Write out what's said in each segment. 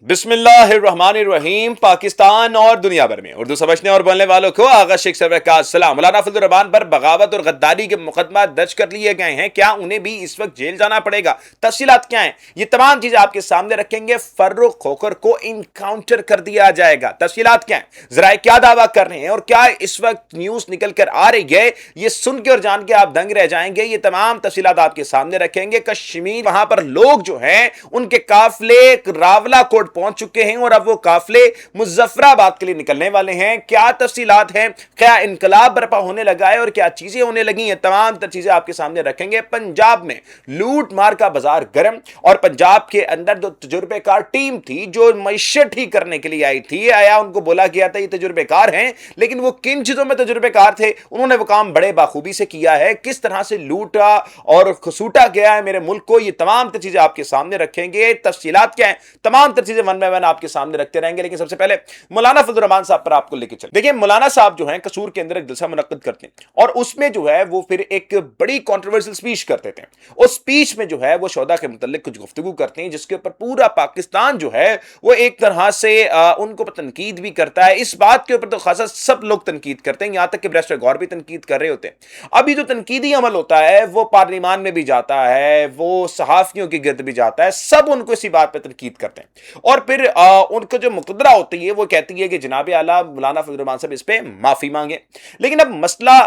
बिस्मिल्लाहिर्रहमानिर्रहीम। पाकिस्तान और दुनिया भर में उर्दू समझने और बोलने वालों को आगा शेख सरवर का सलाम। मौलाना फजल रहमान पर बगावत और गद्दारी के मुकदमा दर्ज कर लिए गए हैं। क्या उन्हें भी इस वक्त जेल जाना पड़ेगा? तफसीलात क्या हैं? ये तमाम चीजें आपके सामने रखेंगे। फर्रुख खोखर को इनकाउंटर कर दिया जाएगा। तफसीलात क्या है, जरा क्या दावा कर रहे हैं और क्या इस वक्त न्यूज निकल कर आ रही है, ये सुन के और जान के आप दंग रह जाएंगे। ये तमाम तफसीलात आपके सामने रखेंगे। कश्मीर वहां पर लोग जो हैं उनके काफिले रावला कोट पहुंच चुके हैं और अब वो काफिले मुजफ्फराबाद के लिए निकलने वाले हैं। क्या तफसीलात हैं, क्या इनकलाब बर्पा होने लगा है और क्या चीजें होने लगी हैं, तमाम चीजें आपके सामने रखेंगे। पंजाब में लूट मार का बाजार गर्म और पंजाब के अंदर जो तजुर्बेकार टीम थी जो मईशत ठीक करने के लिए आई थी, आया उनको बोला गया था ये तजुर्बेकार हैं, लेकिन वो किन चीजों में तजुर्बेकार थे, उन्होंने वो काम बड़े बाखूबी से किया है। किस तरह से लूटा और खसूटा गया है मेरे मुल्क को, ये तमाम चीजें आपके सामने रखेंगे। तफसीलात क्या है, तमाम चीजें वन बाय वन आपके सामने रखते रहेंगे। लेकिन सबसे पहले मौलाना फजल रहमान साहब पर आपको लेके चले। देखिए, मौलाना साहब जो हैं कसूर के अंदर एक जलसा मुनक्किद करते हैं और उसमें जो है वो फिर एक बड़ी कंट्रोवर्शियल स्पीच करते थे। उस स्पीच में जो है वो शोधा के मुतल्लिक कुछ गुफ्तगू करते हैं जिसके ऊपर पूरा पाकिस्तान जो है वो एक तरह से उनको तनकीद भी करता है। इस बात के ऊपर तो खासा सब लोग तनकीद करते हैं, यहां तक कि बैरिस्टर गौर भी तनकीद कर रहे होते हैं। अभी जो तनकीदी अमल होता है वो पार्लियामान में भी जाता है, वो सहाफियों के गिर्द भी जाता है, सब उनको इसी बात पर तनकीद करते हैं और फिर उनको जो मुकदरा होती है वो कहती है कि जनाब आला मौलाना फजल रहमान साहब इस पे माफी मांगे। लेकिन अब मसला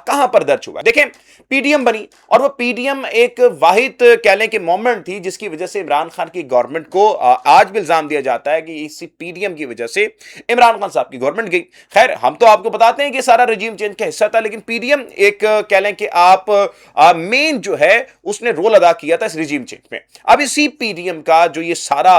कहां पर दर्ज हुआ? देखें, पीडीएम बनी और वो पीडीएम एक वाहिद कह लें कि मोमेंट थी जिसकी वजह से इमरान खान की गवर्नमेंट को आज भी इल्जाम दिया जाता है कि इसी पीडीएम की वजह से इमरान खान साहब की गवर्नमेंट गई। खैर, हम तो आपको बताते हैं कि सारा रजीम चेंज का हिस्सा था, लेकिन पीडीएम एक कह लें कि आप मेन जो है उसने रोल अदा किया था इस रजीम चेंज में। अब इसी पीडीएम का जो ये सारा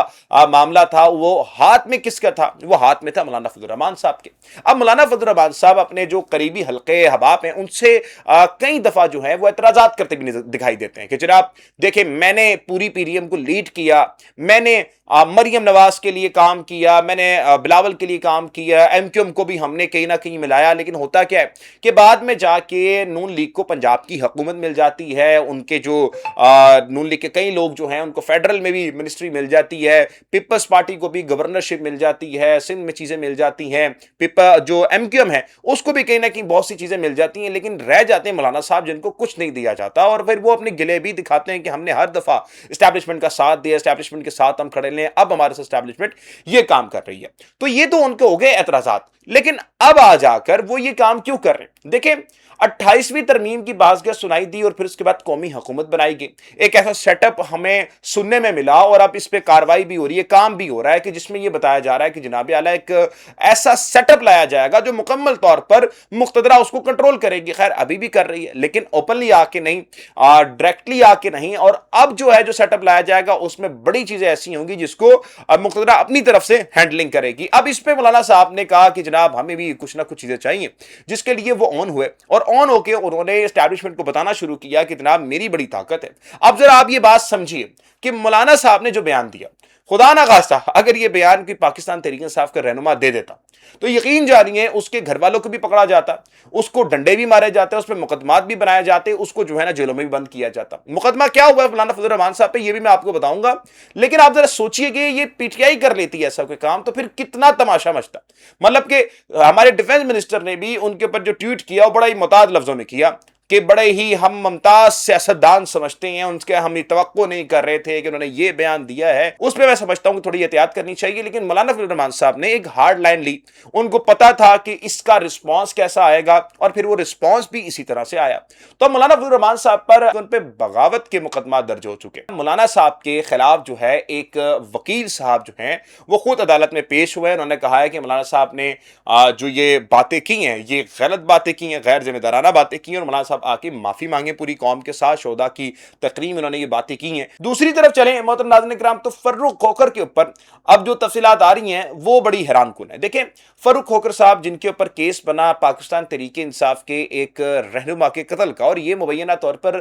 मामला था वो हाथ में किसका था? वो हाथ में था मौलाना फजल रहमान साहब के। अब मौलाना फजल रहमान साहब अपने जो करीबी हल्के हबाब हैं उनसे कई दफा जो है वो एतराजात करते भी दिखाई देते हैं कि जनाब देखें, मैंने पूरी पीडीएम को लीड किया, मैंने मरियम नवाज के लिए काम किया, मैंने बिलावल के लिए काम किया, एमक्यूएम को भी हमने कहीं ना कहीं मिलाया। लेकिन होता क्या है कि बाद में जाके नून लीग को पंजाब की हुकूमत मिल जाती है, उनके जो नून लीग के कई लोग जो हैं उनको फेडरल में भी मिनिस्ट्री मिल जाती है, पीपल्स पार्टी को भी गवर्नरशिप मिल जाती है, सिंध में चीजें मिल जाती हैं, जो एमक्यूएम है उसको भी कहीं ना कहीं बहुत सी चीजें मिल जाती हैं। लेकिन रह जाते हैं मौलाना साहब जिनको कुछ नहीं दिया जाता और फिर वो अपने गिले भी दिखाते हैं कि हमने हर दफा एस्टैब्लिशमेंट का साथ दिया, एस्टैब्लिशमेंट के साथ हम खड़े हैं, अब हमारे साथ एस्टैब्लिशमेंट ये काम कर रही है। तो ये तो उनके हो गए एतराजात। लेकिन अब आ जाकर वो ये काम क्यों कर रहे हैं? देखें, 28वीं तरमीम की बाज़गाह सुनाई दी और फिर उसके बाद कौमी हुकूमत बनाई गई। एक ऐसा सेटअप हमें सुनने में मिला और अब इस पे कार्रवाई भी हो रही है, काम भी हो रहा है कि जिसमें यह बताया जा रहा है कि जनाब आला एक ऐसा सेटअप लाया जाएगा जो मुकम्मल तौर पर मुक़तदरा उसको कंट्रोल करेगी। खैर, अभी भी कर रही है लेकिन ओपनली आके नहीं, डायरेक्टली आके नहीं। और अब जो है जो सेटअप लाया जाएगा उसमें बड़ी चीजें ऐसी होंगी जिसको मुक़तदरा अपनी तरफ से हैंडलिंग करेगी। अब इस पे मौलाना साहब ने कहा कि जनाब हमें भी कुछ ना कुछ चीजें चाहिए, जिसके लिए वो ऑन हुए और ऑन होके उन्होंने एस्टैब्लिशमेंट को बताना शुरू किया कि जनाब मेरी बड़ी ताकत है। अब जरा आप ये बात समझिए कि मौलाना साहब ने जो बयान दिया, खुदा ना खास्ता अगर ये बयान की पाकिस्तान तहरीक इंसाफ का रहनुमा दे देता तो यकीन जानिए उसके घर वालों को भी पकड़ा जाता, उसको डंडे भी मारे जाते, उस पर मुकदमात भी बनाए जाते, उसको जो है ना जेलों में भी बंद किया जाता। मुकदमा क्या हुआ मौलाना फजल रहमान साहब पे ये भी मैं आपको बताऊंगा। लेकिन आप जरा सोचिए कि ये पीटीआई कर लेती है सब के काम तो फिर कितना तमाशा मचता। मतलब कि हमारे डिफेंस मिनिस्टर ने भी उनके ऊपर जो ट्वीट किया वो बड़ा ही मुताद लफ्जों में किया कि बड़े ही हम मुमताज सियासतदान समझते हैं, उनके हम तवक्को नहीं कर रहे थे कि उन्होंने ये बयान दिया है। उस पर मैं समझता हूं कि थोड़ी एहतियात करनी चाहिए। लेकिन मौलाना फजल रहमान साहब ने एक हार्ड लाइन ली, उनको पता था कि इसका रिस्पॉन्स कैसा आएगा और फिर वो रिस्पॉन्स भी इसी तरह से आया। तो मौलाना फजल रहमान साहब पर उन पर बगावत के मुकदमा दर्ज हो चुके। मौलाना साहब के खिलाफ जो है एक वकील साहब जो हैं वो खुद अदालत में पेश हुए। उन्होंने कहा है कि मौलाना साहब ने जो ये बातें की हैं ये गलत बातें की हैं, गैर जिम्मेदाराना बातें की हैं और मौलाना आके माफी मांगे पूरी कौम के साथ। शोधा की तकरीर में उन्होंने ये बातें की हैं। दूसरी तरफ चलें मोहतरम नाज़रीन किराम, तो फर्रुख खोखर के ऊपर अब जो तफसीलात आ रही हैं वो बड़ी हैरानकुन है। देखें, फर्रुख खोखर साहब जिनके ऊपर केस बना पाकिस्तान तहरीक इंसाफ के एक रहनुमा के कत्ल का, और ये मुबैना तौर पर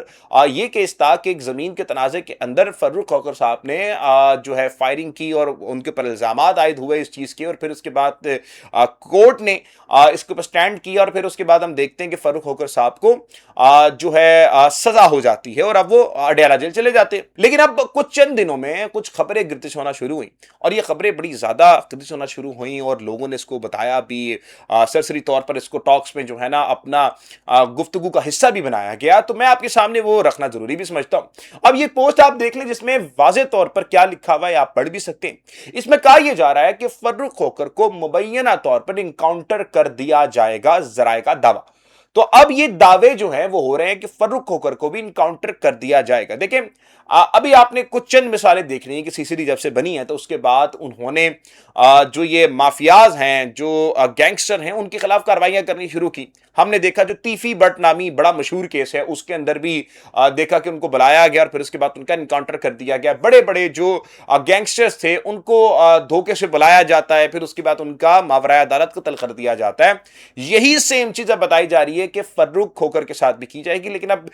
ये केस था कि एक जमीन के तनाज़े के अंदर फर्रुख खोखर साहब ने जो है फायरिंग की और उनके ऊपर इल्जामात आयद हुए इस चीज के, और फिर उसके बाद कोर्ट ने इसके ऊपर स्टैंड किया और फिर उसके बाद हम देखते हैं कि फर्रुख खोखर साहब को जो है सजा हो जाती है और अब वो अडयाला जेल चले जाते हैं। लेकिन अब कुछ चंद दिनों में कुछ खबरें गिरदिश होना शुरू हुई और ये खबरें बड़ी ज्यादा गिरदिश होना शुरू हुई और लोगों ने इसको बताया भी, सरसरी तौर पर इसको टॉक्स में जो है ना अपना गुफ्तगू का हिस्सा भी बनाया गया। तो मैं आपके सामने वो रखना जरूरी भी समझता हूं। अब ये पोस्ट आप देख लें जिसमें वाज़ेह तौर पर क्या लिखा हुआ है, आप पढ़ भी सकते हैं। इसमें कहा यह जा रहा है कि फर्रुख खोखर को मुबैना तौर पर इनकाउंटर कर दिया जाएगा, जराए का दावा। तो अब ये दावे जो हैं वो हो रहे हैं कि फर्रुख खोखर को भी इनकाउंटर कर दिया जाएगा। देखिए अभी आपने कुछ चंद मिसालें देख ली हैं कि सीसीडी जब से बनी है तो उसके बाद उन्होंने जो ये माफियाज हैं, जो गैंगस्टर हैं, उनके खिलाफ कार्रवाइयां करनी शुरू की। हमने देखा जो तीफी बट नामी बड़ा मशहूर केस है उसके अंदर भी देखा कि उनको बुलाया गया और फिर उसके बाद उनका इनकाउंटर कर दिया गया। बड़े बड़े जो गैंगस्टर्स थे उनको धोखे से बुलाया जाता है, फिर उसके बाद उनका मावराए अदालत कत्ल कर दिया जाता है। यही सेम चीज अब बताई जा रही है कि फर्रुख खोखर के साथ भी की जाएगी। लेकिन अब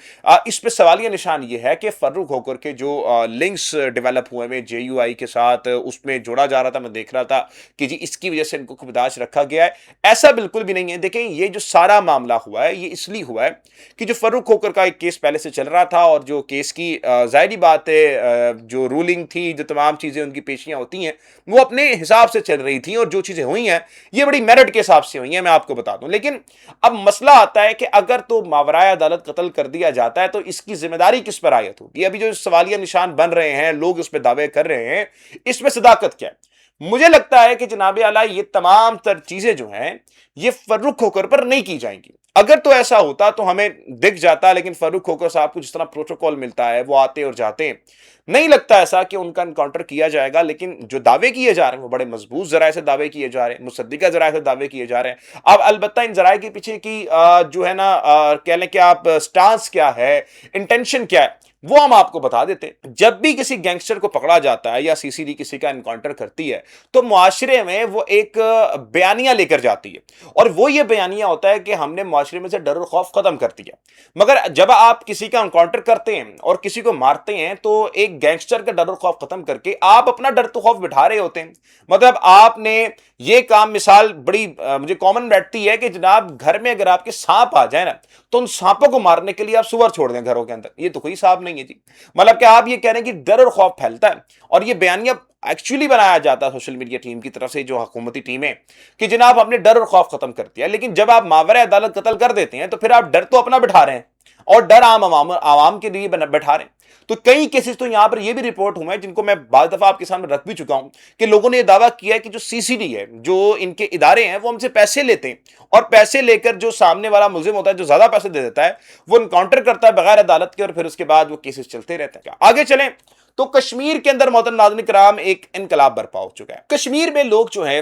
इस पे सवालिया निशान ये है कि फर्रुख खोखर के जो लिंक्स डेवलप हुए हैं जेयूआई के साथ, उसमें जोड़ा जा रहा था, मैं देख रहा था कि जी इसकी वजह से इनको खुदाश रखा गया है। ऐसा बिल्कुल भी नहीं है। देखें ये जो सारा मामला हुआ है ये इसलिए हुआ है कि जो फर्रुख खोखर का एक केस पहले से चल रहा था और जो केस की जाहिर बात है जो रूलिंग थी, जो तमाम चीजें उनकी पेशियां होती हैं वो अपने हिसाब से चल रही थी और जो चीजें हुई हैं ये बड़ी मेरिट के हिसाब से हुई हैं, मैं आपको बता दूं। लेकिन अब मसला आता है कि अगर तो मावराए अदालत कत्ल कर दिया जाता है तो इसकी जिम्मेदारी किस पर आयत होगी। अभी जो सवालिया निशान बन रहे हैं, लोग इस पर दावे कर रहे हैं, इसमें सदाकत क्या है। मुझे लगता है कि जनाब आला ये तमाम तर चीजें जो हैं ये फर्रुख खोखर पर नहीं की जाएंगी। अगर तो ऐसा होता तो हमें दिख जाता, लेकिन फर्रुख खोखर साहब को जिस तरह प्रोटोकॉल मिलता है वो आते और जाते हैं, नहीं लगता ऐसा कि उनका एनकाउंटर किया जाएगा। लेकिन जो दावे किए जा रहे हैं वो बड़े मजबूत जराए से दावे किए जा रहे हैं, मुसद्दिका जराए से दावे किए जा रहे हैं। अब अलबत्ता इन जराए के पीछे की जो है ना कह लें कि आप स्टांस क्या है, इंटेंशन क्या है, वो हम आपको बता देते हैं। जब भी किसी गैंगस्टर को पकड़ा जाता है या सीसीडी किसी का एनकाउंटर करती है तो मुआशरे में वो एक बयानिया लेकर जाती है और वो ये बयानिया होता है कि हमने मुआशरे में से डर और खौफ खत्म कर दिया। मगर जब आप किसी का एनकाउंटर करते हैं और किसी को मारते हैं तो एक गैंगस्टर का डर और खौफ खत्म करके आप अपना डर तो खौफ बिठा रहे होते हैं। मतलब आपने ये काम, मिसाल बड़ी मुझे कॉमन बैठती है कि जनाब घर में अगर आपके सांप आ जाए ना तो उन सांपों को मारने के लिए आप सुअर छोड़ दें घरों के अंदर, ये तो कोई सांप नहीं है जी। मतलब कि आप ये कह रहे हैं कि डर और खौफ फैलता है और ये बयानिया एक्चुअली बनाया जाता है सोशल मीडिया टीम की तरफ से, जो हुकूमती टीम है, कि जनाब हमने डर और खौफ खत्म कर दिया। लेकिन जब आप मावराए अदालत कत्ल कर देते हैं तो फिर आप डर तो अपना बिठा रहे हैं और डर आवाम के लिए बैठा रहे हैं। तो कई केसेस तो यहां पर यह भी रिपोर्ट हुए हैं जिनको मैं बार दफा आपके सामने रख भी चुका हूं कि लोगों ने यह दावा किया है कि जो सीसीडी है, जो इनके इदारे हैं, वो हमसे पैसे लेते हैं और पैसे लेकर जो सामने वाला मुल्जिम होता है, जो ज्यादा पैसे दे देता है, वो इनकाउंटर करता है बगैर अदालत के और फिर उसके बाद वो केसेस चलते रहते हैं। आगे चलें तो कश्मीर के अंदर मोहतरम नाज़रीन किराम एक इनकलाब बर्पा हो चुका है। कश्मीर में लोग जो हैं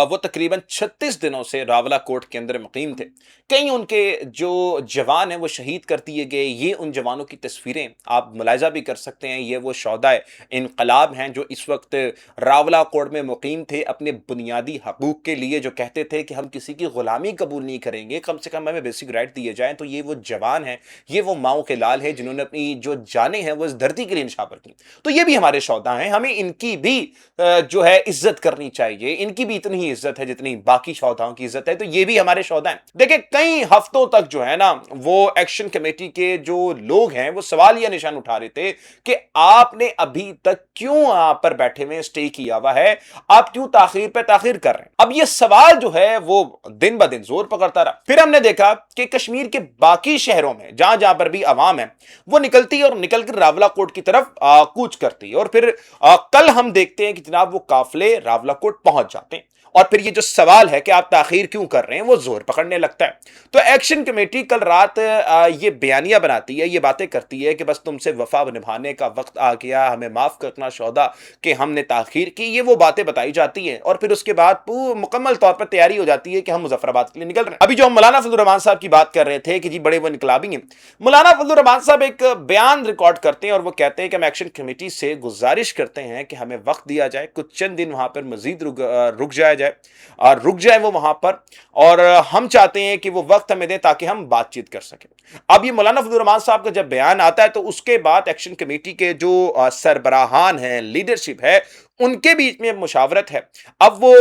वो तकरीबन 36 दिनों से रावला कोट के अंदर मुकीम थे। कई उनके जो जवान हैं वो शहीद कर दिए गए। ये उन जवानों की तस्वीरें आप मुलाहिजा भी कर सकते हैं। ये वो शौदाए इनकलाब हैं जो इस वक्त रावला कोट में मुकीम थे, अपने बुनियादी हकूक के लिए, जो कहते थे कि हम किसी की गुलामी कबूल नहीं करेंगे, कम से कम हमें बेसिक राइट दिए जाएं। तो ये वो जवान हैं, ये वो माओ के लाल हैं जिन्होंने अपनी जो जानें हैं वो इस धरती के लिए निछावर की। तो ये भी हमारे शौदा हैं, हमें इनकी भी जो है इज्जत करनी चाहिए। इनकी भी इतनी ही इज्जत है जितनी बाकी शौदाओं की इज्जत है। तो ये भी हमारे शौदा हैं। देखिए कई हफ्तों तक जो है ना वो एक्शन कमेटी के जो लोग हैं वो सवालिया निशान उठा रहे थे कि आपने अभी तक क्यों यहाँ पर बैठे हुए स्टे किया हुआ है, आप क्यों ताखीर पे ताखीर कर रहे हैं। अब ये सवाल जो है वो दिन ब दिन जोर पकड़ता रहा। फिर हमने देखा कि कश्मीर के बाकी शहरों में जहां जहां पर भी आवाम है वो निकलती है और निकलकर रावला कोट की तरफ कूच करती है और फिर कल हम देखते हैं कि जनाब वो काफले रावला कोट पहुंच जाते हैं और फिर ये जो सवाल है कि आप ताखीर क्यों कर रहे हैं वो जोर पकड़ने लगता है। तो एक्शन कमेटी कल रात ये बयानिया बनाती है, ये बातें करती है कि बस तुमसे वफा निभाने का वक्त आ गया, हमें माफ करना शौदा कि हमने ताखीर की। ये वो बातें बताई जाती हैं और फिर उसके बाद मुकम्मल तौर पर तैयारी हो जाती है कि हम मुजफ्फराबाद के लिए निकल रहे हैं। अभी जो हम मौलाना फजलुर रहमान साहब की बात कर रहे थे कि जी बड़े वो इनकलाबी हैं, मौलाना फजलुर रहमान साहब एक बयान रिकॉर्ड करते हैं और वो कहते हैं कि हम एक्शन कमेटी से गुजारिश करते हैं कि हमें वक्त दिया जाए, कुछ चंद दिन वहां पर मजीद रुक जाया जाए और रुक जाए वो वहां पर, और हम चाहते हैं कि वो वक्त हमें दें ताकि हम बातचीत कर सकें। अब ये मौलाना फजलुर रहमान साहब का जब बयान आता है तो उसके बाद एक्शन कमेटी के जो सरबराहान हैं, लीडरशिप है, ان کے بیچ میں مشاورت ہے. اب وہ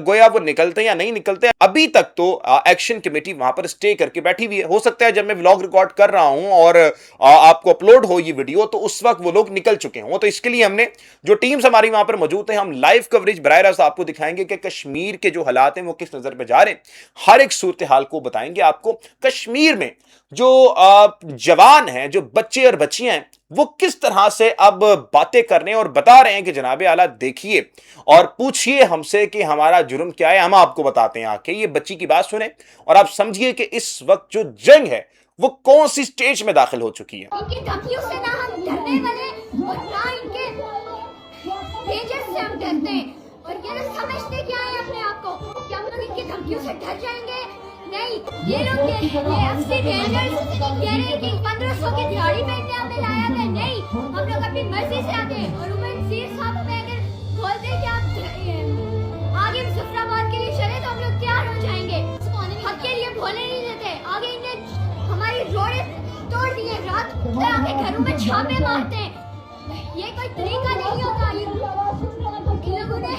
گویا وہ نکلتے یا نہیں نکلتے. ابھی تک تو ایکشن کمیٹی وہاں پر اسٹے کر کے بیٹھی ہوئی ہے. ہو سکتا ہے جب میں ولاگ ریکارڈ کر رہا ہوں اور آپ کو اپلوڈ ہو یہ ویڈیو تو اس وقت وہ لوگ نکل چکے ہوں. تو اس کے لیے ہم نے جو ٹیمز ہماری وہاں پر موجود ہیں, ہم لائیو کوریج براہ راست آپ کو دکھائیں گے کہ کشمیر کے جو حالات ہیں وہ کس نظر پہ جا رہے ہیں. ہر ایک صورتحال کو بتائیں گے آپ کو. کشمیر میں جو جوان ہیں, جو بچے اور بچیاں ہیں, وہ کس طرح سے اب باتیں کرنے اور بتا رہے ہیں کہ جناب اعلیٰ دیکھیے اور پوچھئے ہم سے کہ ہمارا جرم کیا ہے. ہم آپ کو بتاتے ہیں آ کے. یہ بچی کی بات سنیں اور آپ سمجھیے کہ اس وقت جو جنگ ہے وہ کون سی سٹیج میں داخل ہو چکی ہے. ان کی دھمکیوں سے نہ ہم ڈرنے والے اور نہ ان کے بھیجے سے ہم ڈرتے ہیں. اور یہ لوگ سمجھتے کیا ہے اپنے آپ کو کہ ہم لوگ ان کی دھمکیوں سے ڈر جائیں گے. نہیں, یہ لوگ یہ ایف سی ریلرز کہہ رہے ہیں کہ 1500 کی دیہاڑی پہ ہمیں لایا گیا. نہیں, ہم لوگ اپنی مرضی سے آتے ہیں. اور عمر نصیر صاحب ہمیں اگر بولتے ہیں کہ آپ آگے مظفر آباد کے لیے چلے تو ہم لوگ تیار ہو جائیں گے. حق کے لیے بھولے نہیں دیتے. آگے انہیں ہماری روڈیں توڑ دی ہیں, رات کو آ کے گھروں میں چھاپے مارتے ہیں. یہ کوئی طریقہ نہیں ہوتا. ان لوگوں نے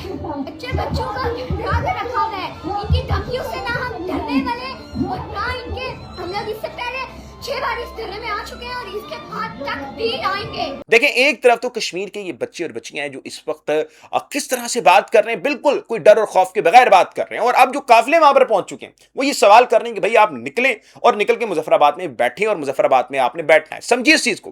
بچوں کا ڈرا کر رکھا ہوا ہے. ان کی دھمکیوں سے نہ ہم ڈرنے والے اور نہ ان کے, ہم لوگ اس سے پہلے 6 بار اس دھرنے میں آ چکے ہیں اور اس کے بعد تک بھی آئیں گے. دیکھیں, ایک طرف تو کشمیر کے یہ بچے اور بچیاں ہیں جو اس وقت کس طرح سے بات کر رہے ہیں, بالکل کوئی ڈر اور خوف کے بغیر بات کر رہے ہیں. اور اب جو قافلے وہاں پر پہنچ چکے ہیں وہ یہ سوال کر رہے ہیں کہ بھائی آپ نکلیں اور نکل کے مظفر آباد میں بیٹھیں اور مظفر آباد میں آپ نے بیٹھنا ہے. سمجھیے اس چیز کو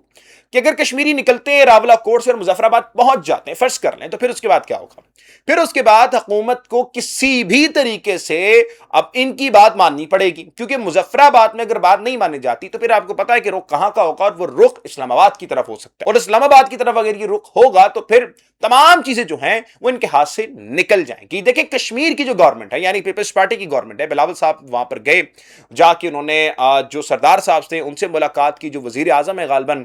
کہ اگر کشمیری نکلتے ہیں راولہ کوٹ سے اور مظفر آباد پہنچ جاتے ہیں, فرض کر لیں, تو پھر اس کے بعد کیا ہوگا؟ پھر اس کے بعد حکومت کو کسی بھی طریقے سے اب ان کی بات ماننی پڑے گی, کیونکہ مظفر آباد میں اگر بات نہیں مانی جاتی تو پھر آپ کو پتا ہے کہ رخ کہاں کا ہوگا, اور وہ رخ اسلام آباد کی طرف ہو سکتا ہے. اور اسلام آباد کی طرف اگر یہ رخ ہوگا تو پھر تمام چیزیں جو ہیں وہ ان کے ہاتھ سے نکل جائیں گی. دیکھیں, کشمیر کی جو گورنمنٹ ہے یعنی پیپلز پارٹی کی گورنمنٹ ہے, بلاول صاحب وہاں پر گئے, جا کے انہوں نے جو سردار صاحب سے ان سے ملاقات کی. جو وزیر اعظم ہے غالباً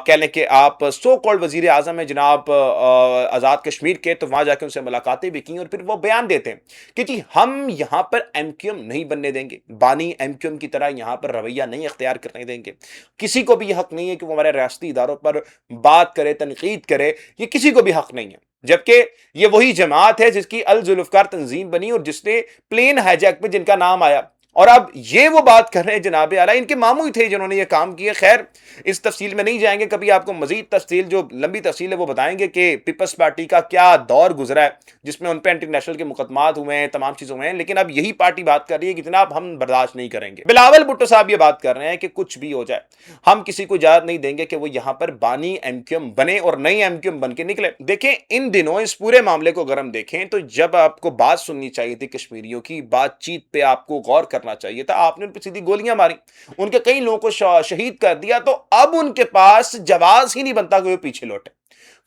کہہ لیں کہ آپ سو کالڈ وزیر اعظم ہے جناب آزاد کشمیر کے, تو وہاں جا کے ان سے ملاقاتیں بھی کی اور پھر وہ بیان دیتے ہیں کہ جی ہم یہاں پر ایم کیو ایم نہیں بننے دیں گے, بانی ایم کیو ایم کی طرح یہاں پر رویہ نہیں اختیار کرنے دیں گے. کسی کو بھی یہ حق نہیں ہے کہ وہ ہمارے ریاستی اداروں پر بات کرے, تنقید کرے, یہ کسی کو بھی حق نہیں ہے. جبکہ یہ وہی جماعت ہے جس کی الذوالفقار تنظیم بنی اور جس نے پلین ہائی جیک میں جن کا نام آیا, اور اب یہ وہ بات کر رہے ہیں جناب اعلیٰ. ان کے ماموں ہی تھے جنہوں نے یہ کام کیا. خیر, اس تفصیل میں نہیں جائیں گے, کبھی آپ کو مزید تفصیل جو لمبی تفصیل ہے وہ بتائیں گے کہ پیپلز پارٹی کا کیا دور گزرا ہے جس میں ان پہ انٹرنیشنل کے مقدمات ہوئے ہیں, تمام چیزیں ہوئے ہیں. لیکن اب یہی پارٹی بات کر رہی ہے کہ جناب ہم برداشت نہیں کریں گے. بلاول بھٹو صاحب یہ بات کر رہے ہیں کہ کچھ بھی ہو جائے ہم کسی کو اجازت نہیں دیں گے کہ وہ یہاں پر بانی ایم کیو ایم بنے اور نئی ایم کیو ایم بن کے نکلے. دیکھیں, ان دنوں اس پورے معاملے کو اگر ہم دیکھیں تو جب آپ کو بات سننی چاہیے تھی کشمیریوں کی, بات چیت پہ آپ کو غور کرنا چاہیے تھا, آپ نے ان پہ سیدھی گولیاں ماری, ان کے کئی لوگوں کو شہید کر دیا. تو اب ان کے پاس جواز ہی نہیں بنتا کہ وہ پیچھے لوٹے.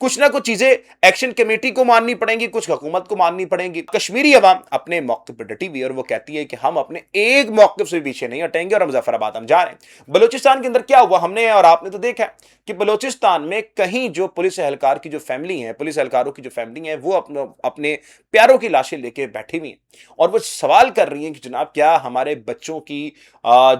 کچھ نہ کچھ چیزیں ایکشن کمیٹی کو ماننی پڑیں گی, کچھ حکومت کو ماننی پڑیں گی. کشمیری عوام اپنے موقف پر ڈٹی ہوئی ہے اور وہ کہتی ہے کہ ہم اپنے ایک موقف سے پیچھے نہیں ہٹیں گے اور مظفر آباد ہم جا رہے ہیں. بلوچستان کے اندر کیا ہوا ہم نے اور آپ نے تو دیکھا کہ بلوچستان میں کہیں جو پولیس اہلکار کی جو فیملی ہیں, پولیس اہلکاروں کی جو فیملی ہیں, وہ اپنے پیاروں کی لاشیں لے کے بیٹھی ہوئی ہیں اور وہ سوال کر رہی ہیں کہ جناب کیا ہمارے بچوں کی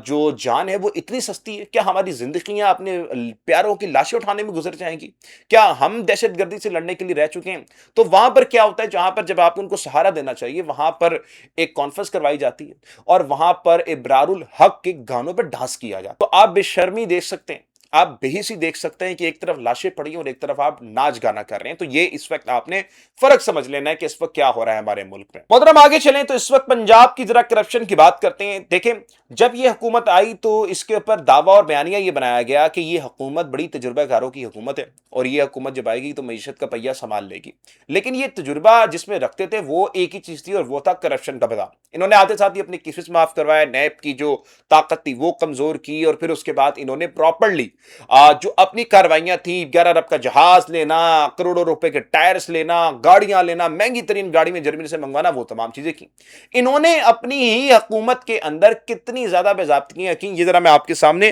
جو جان ہے وہ اتنی سستی ہے؟ کیا ہماری زندگیاں اپنے پیاروں کی لاشیں اٹھانے میں گزر جائیں گی؟ کیا ہم دہشت گردی سے لڑنے کے لیے رہ چکے ہیں؟ تو وہاں پر کیا ہوتا ہے, جہاں پر جب آپ ان کو سہارا دینا چاہیے وہاں پر ایک کانفرنس کروائی جاتی ہے اور وہاں پر ابرار الحق کے گانوں پر ڈھانس کیا جاتا ہے. تو آپ بے شرمی دیکھ سکتے ہیں, آپ بےحسی دیکھ سکتے ہیں کہ ایک طرف لاشیں پڑی ہیں اور ایک طرف آپ ناچ گانا کر رہے ہیں. تو یہ اس وقت آپ نے فرق سمجھ لینا ہے کہ اس وقت کیا ہو رہا ہے ہمارے ملک میں. محترم آگے چلیں تو اس وقت پنجاب کی ذرا کرپشن کی بات کرتے ہیں. دیکھیں, جب یہ حکومت آئی تو اس کے اوپر دعویٰ اور بیانیہ یہ بنایا گیا کہ یہ حکومت بڑی تجربہ کاروں کی حکومت ہے اور یہ حکومت جب آئے گی تو معیشت کا پہیہ سنبھال لے گی. لیکن یہ تجربہ جس میں رکھتے تھے وہ ایک ہی چیز تھی اور وہ تھا کرپشن کا بازار. انہوں نے آتے ساتھ ہی اپنی کیسز معاف کروایا, نیب کی جو طاقت تھی وہ کمزور کی, اور پھر اس کے بعد انہوں نے پراپرلی جو اپنی کاروائیاں تھیں, 11 ارب کا جہاز لینا, کروڑوں روپے کے ٹائرز لینا, گاڑیاں لینا, مہنگی ترین گاڑی میں جرمنی سے منگوانا, وہ تمام چیزیں کی. انہوں نے اپنی ہی حکومت کے اندر کتنی زیادہ بے ضابطگیاں کی, یہ ذرا میں آپ کے سامنے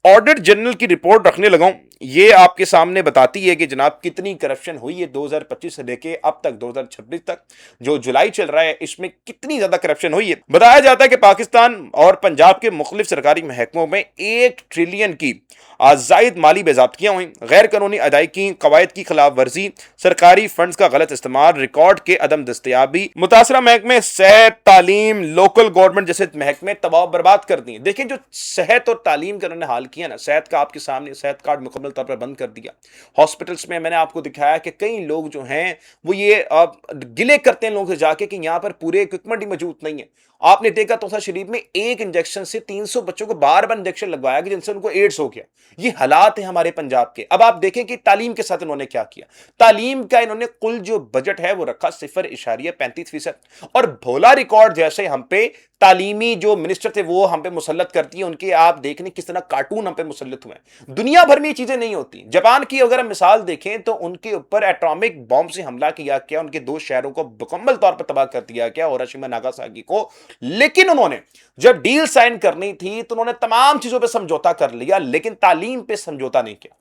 ऑडिट जनरल की रिपोर्ट रखने लगा हूं, ये आपके सामने बताती है कि जनाब कितनी करप्शन हुई है 2025 से लेके अब तक 2026 तक जो जुलाई चल रहा है, इसमें कितनी ज्यादा करप्शन हुई है। बताया जाता है कि पाकिस्तान और पंजाब के मुख्तलिफ सरकारी महकमों में 1 ट्रिलियन की जायद माली बेज़ाब्तियां हुई, गैर कानूनी अदायगी, कवायद की खिलाफ वर्जी, सरकारी फंड्स का गलत इस्तेमाल, रिकॉर्ड के अदम दस्तयाबी, मुतासरा महकमे सेहत, तालीम, लोकल गवर्नमेंट जैसे महकमे तबाह बर्बाद कर दिए। देखिए जो सेहत और तालीम का उन्होंने हाल किया ना, सेहत का आपके सामने, सेहत कार्ड मुकम्मल तौर पर बंद कर दिया। हॉस्पिटल्स में मैंने आपको दिखाया कि कई लोग जो हैं वो ये गिले करते हैं लोगों से जाके कि यहाँ पर पूरे इक्विपमेंट ही मौजूद नहीं है। आपने देखा तोसा शरीफ में एक इंजेक्शन से 300 बच्चों को बार बार इंजेक्शन लगवाया कि जिनसे उनको एड्स हो गया। ये हालात है हमारे पंजाब के। अब आप देखें कि तालीम के साथ इन्होंने क्या किया। तालीम का इन्होंने कुल जो बजट है वो रखा 0.35%, और भोला रिकॉर्ड जैसे हम पे तालीमी जो मिनिस्टर थे वो हम पे मुसल्लत करती है, उनके आप देखने किस तरह कार्टून हम पे मुसल्लत हुए हैं। दुनिया भर में ये चीजें नहीं होती। जापान की अगर हम मिसाल देखें तो उनके ऊपर एटॉमिक बॉम्ब से हमला किया गया, उनके 2 शहरों को मुकम्मल तौर पर तबाह कर दिया गया, हिरोशिमा नागासाकी को। लेकिन उन्होंने जब डील साइन करनी थी तो उन्होंने तमाम चीजों पर समझौता कर लिया, लेकिन तालीम पे समझौता नहीं किया।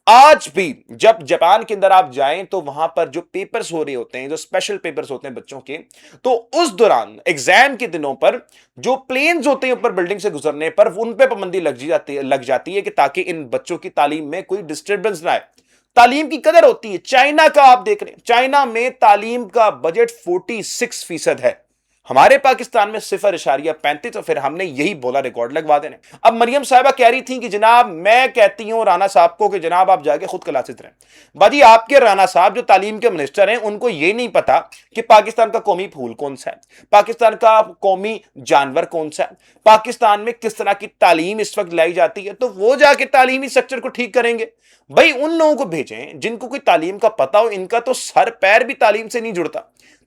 आज भी जब जापान के अंदर आप जाएं तो वहां पर जो पेपर्स हो रहे होते हैं, जो स्पेशल पेपर्स होते हैं बच्चों के, तो उस दौरान एग्जाम के दिनों पर जो प्लेन्स होते हैं ऊपर बिल्डिंग से गुजरने पर उन पे पाबंदी लग जाती है कि ताकि इन बच्चों की तालीम में कोई डिस्टर्बेंस ना आए। तालीम की कदर होती है। चाइना का आप देख रहे हैं, चाइना में तालीम का बजट 46% है, हमारे पाकिस्तान में 0.35, तो फिर हमने यही बोला रिकॉर्ड लगवा देने। अब मरियम साहिबा कह रही थी कि जनाब मैं कहती हूं राना साहब को कि जनाब आप जाके खुद क्लासेस लें। बाजी आपके राना साहब जो तालीम के मिनिस्टर हैं उनको ये नहीं पता कि पाकिस्तान का कौमी फूल कौन सा है, पाकिस्तान का कौमी जानवर कौन सा है, पाकिस्तान में किस तरह की तालीम इस वक्त लाई जाती है, तो वो जाके तालीमी सेक्टर को ठीक करेंगे। भाई उन लोगों को भेजें जिनको कोई तालीम का पता हो, इनका तो सर पैर भी तालीम से नहीं जुड़ता।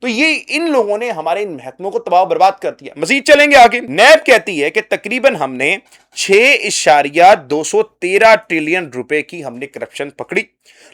तो ये इन लोगों ने हमारे इन महकमों को तबाह बर्बाद कर दिया। मजीद चलेंगे आगे। नैब कहती है कि तकरीबन हमने 6.213 ट्रिलियन रुपए की हमने करप्शन पकड़ी।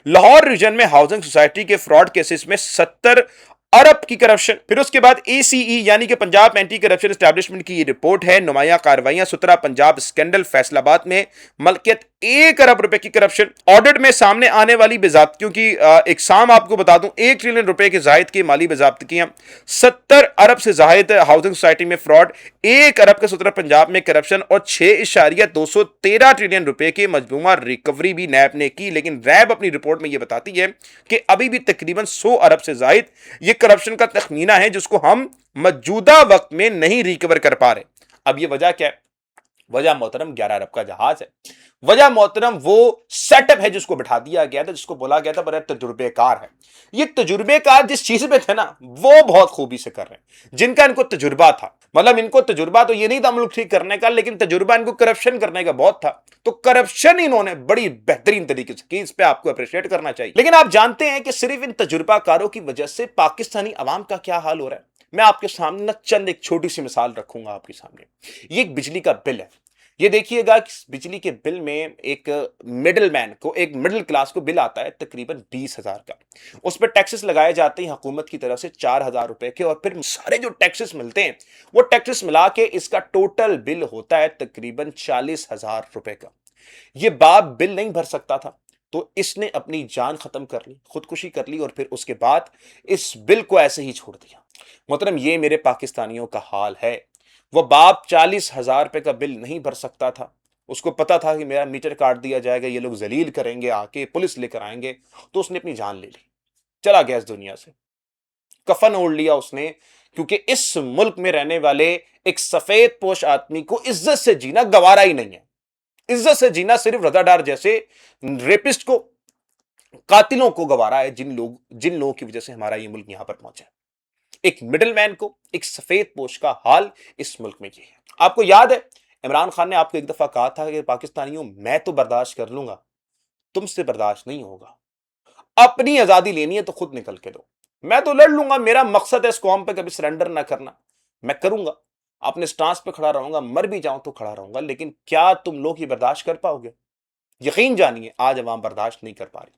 लाहौर रीजन में हाउसिंग सोसाइटी के फ्रॉड केसेस में 70 अरब की करप्शन। फिर उसके बाद ACE यानी कि पंजाब एंटी करप्शन एस्टैब्लिशमेंट की ये रिपोर्ट है, नुमाया कार्रवाइयां, 17 पंजाब स्कैंडल, फैसलाबाद में मलकियत 1 अरब रुपए की करप्शन। ऑडिट में सामने आने वाली बेजाब्तियों की इकसाम आपको बता दूं, 1 ट्रिलियन रुपए के जायद की माली बेजाब्तियां, 70 अरब से जायद हाउसिंग सोसाइटी में फ्रॉड, 1 अरब के 17 पंजाब में करप्शन, और 6.213 ट्रिलियन रुपए की मजमूआ रिकवरी भी नैब ने की। लेकिन रैब अपनी रिपोर्ट में यह बताती है कि अभी भी तकरीबन 100 अरब से जायद ये करप्शन का तखमीना है जिसको हम मौजूदा वक्त में नहीं रिकवर कर पा रहे। अब ये वजह क्या है? वजह मोहतरम 11 अरब का जहाज है। वजह मोहतरम वो सेटअप है जिसको बिठा दिया गया था, जिसको बोला गया था बड़ा तजुर्बेकार है। ये तजुर्बेकार जिस चीज पे थे ना वो बहुत खूबी से कर रहे हैं, जिनका इनको तजुर्बा था। मतलब इनको तजुर्बा तो ये नहीं था मुल्क ठीक करने का, लेकिन तजुर्बा इनको करप्शन करने का बहुत था। तो करप्शन इन्होंने बड़ी बेहतरीन तरीके से की, इस पे आपको अप्रिशिएट करना चाहिए। लेकिन आप जानते हैं कि सिर्फ इन तजुर्बाकारों की वजह से पाकिस्तानी अवाम का क्या हाल हो रहा है। मैं आपके सामने ना चंद एक छोटी सी मिसाल रखूंगा आपके सामने। ये एक बिजली का बिल है। ये देखिएगा कि बिजली के बिल में एक मिडिल मैन को, एक मिडिल क्लास को बिल आता है तकरीबन 20,000 का। उस पर टैक्सेस लगाए जाते हैं हुकूमत की तरफ से 4,000 रुपए के, और फिर सारे जो टैक्सेस मिलते हैं वो टैक्सेस मिला के इसका टोटल बिल होता है तकरीबन 40,000 रुपए का। ये बाप बिल नहीं भर सकता था तो इसने अपनी जान खत्म कर ली, खुदकुशी कर ली, और फिर उसके बाद इस बिल को ऐसे ही छोड़ दिया। मोहतरम ये मेरे पाकिस्तानियों का हाल है। वो बाप 40,000 रुपए का बिल नहीं भर सकता था, उसको पता था कि मेरा मीटर काट दिया जाएगा, ये लोग जलील करेंगे, आके पुलिस लेकर आएंगे, तो उसने अपनी जान ले ली, चला गया इस दुनिया से, कफन ओढ़ लिया उसने। क्योंकि इस मुल्क में रहने वाले एक सफेद पोश आदमी को इज्जत से जीना गवारा ही नहीं है। इज्जत से जीना सिर्फ रजादार जैसे रेपिस्ट को, कातिलों को गवारा है, जिन लोगों की वजह से हमारा ये मुल्क यहां पर पहुंचा है। एक मिडिल मैन को, एक सफेद पोश का हाल इस मुल्क में ये है। आपको याद है इमरान खान ने आपको एक दफा कहा था कि पाकिस्तानियों मैं तो बर्दाश्त कर लूंगा, तुमसे बर्दाश्त नहीं होगा, अपनी आजादी लेनी है तो खुद निकल के दो, मैं तो लड़ लूंगा, मेरा मकसद है इस कौम पे कभी सरेंडर ना करना, मैं करूंगा, अपने स्टांस पे खड़ा रहूंगा, मर भी जाऊं तो खड़ा रहूंगा। लेकिन क्या तुम लोग ये बर्दाश्त कर पाओगे? यकीन जानिए आज अवाम बर्दाश्त नहीं कर पा रही।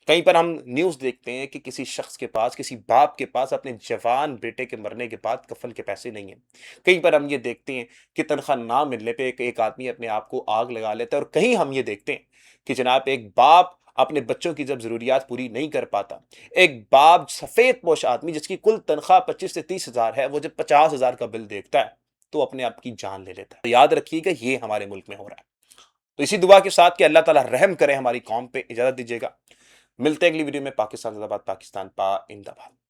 کہیں پر ہم نیوز دیکھتے ہیں کہ کسی شخص کے پاس، کسی باپ کے پاس اپنے جوان بیٹے کے مرنے کے بعد کفن کے پیسے نہیں ہیں۔ کہیں پر ہم یہ دیکھتے ہیں کہ تنخواہ نہ ملنے پہ ایک آدمی اپنے آپ کو آگ لگا لیتا ہے، اور کہیں ہم یہ دیکھتے ہیں کہ جناب ایک باپ اپنے بچوں کی جب ضروریات پوری نہیں کر پاتا، ایک باپ سفید پوش آدمی جس کی کل تنخواہ 25 سے 30 ہزار ہے، وہ جب 50 ہزار کا بل دیکھتا ہے تو اپنے آپ کی جان لے لیتا ہے۔ تو یاد رکھیے گا یہ ہمارے ملک میں ہو رہا ہے۔ تو اسی دعا کے ساتھ کہ اللہ تعالیٰ رحم کرے ہماری قوم پہ، اجازت دیجیے گا، ملتے ہیں اگلی ویڈیو میں۔ پاکستان زندہ باد، پاکستان پائندہ باد۔